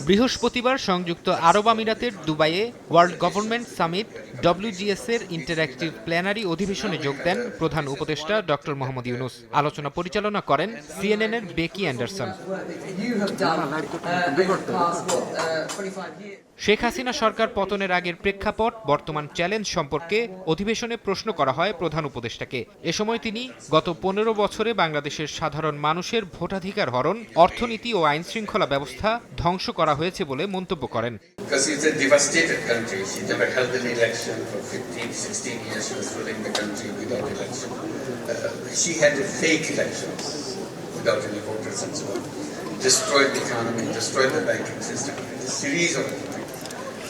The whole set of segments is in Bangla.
বৃহস্পতিবার সংযুক্ত আরব আমিরাতের দুবাইয়ে ওয়ার্ল্ড গভর্নমেন্ট সামিট ডব্লিউজিএস এর ইন্টারঅ্যাক্টিভ প্ল্যানারি অধিবেশনে যোগ দেন প্রধান উপদেষ্টা ডক্টর মোহাম্মদ ইউনূস। আলোচনা পরিচালনা করেন সিএনএন এর বেকি অ্যান্ডারসন। শেখ হাসিনা সরকার পতনের আগের প্রেক্ষাপট, বর্তমান চ্যালেঞ্জ সম্পর্কে অধিবেশনে প্রশ্ন করা হয় প্রধান উপদেষ্টাকে। এ সময় তিনি গত ১৫ বছরে বাংলাদেশের সাধারণ মানুষের ভোটাধিকার হরণ, অর্থনীতি ও আইন শৃঙ্খলা ব্যবস্থা ধ্বংস করা হয়েছে বলে মন্তব্য করেন। Destroyed the economy, destroyed the banking system, a series of things.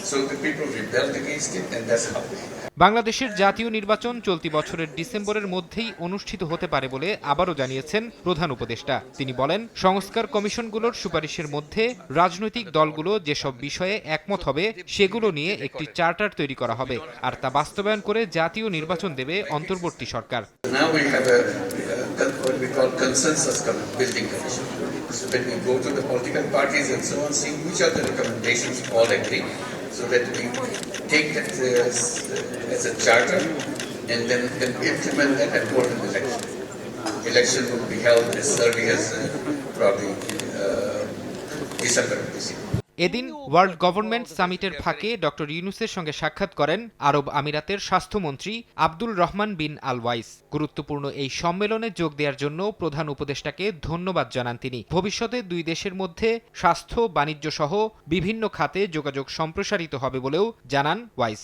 So the people rebelled against it, and that's how they. বাংলাদেশের জাতীয় নির্বাচন চলতি বছরের ডিসেম্বরের মধ্যেই অনুষ্ঠিত হতে পারে বলে আবারও জানিয়েছেন প্রধান উপদেষ্টা। তিনি বলেন, সংস্কার কমিশনগুলোর সুপারিশের মধ্যে রাজনৈতিক দলগুলো যেসব বিষয়ে একমত হবে সেগুলো নিয়ে একটি চার্টার তৈরি করা হবে, আর তা বাস্তবায়ন করে জাতীয় নির্বাচন দেবে অন্তর্বর্তী সরকার। So when we go to the political parties and so on, see which are the recommendations all agree, so that we take that as a charter and then implement that and hold an election. Election will be held as early as probably December of this year. এদিন ওয়ার্ল্ড গভর্নমেন্ট সামিটের ফাঁকে ডক্টর ইউনূসের সঙ্গে সাক্ষাৎ করেন আরব আমিরাতের স্বাস্থ্যমন্ত্রী আব্দুল রহমান বিন আল ওয়াইস। গুরুত্বপূর্ণ এই সম্মেলনে যোগ দেওয়ার জন্য প্রধান উপদেষ্টাকে ধন্যবাদ জানান তিনি। ভবিষ্যতে দুই দেশের মধ্যে স্বাস্থ্য, বাণিজ্য সহ বিভিন্ন খাতে যোগাযোগ সম্প্রসারিত হবে বলেও জানান ওয়াইস।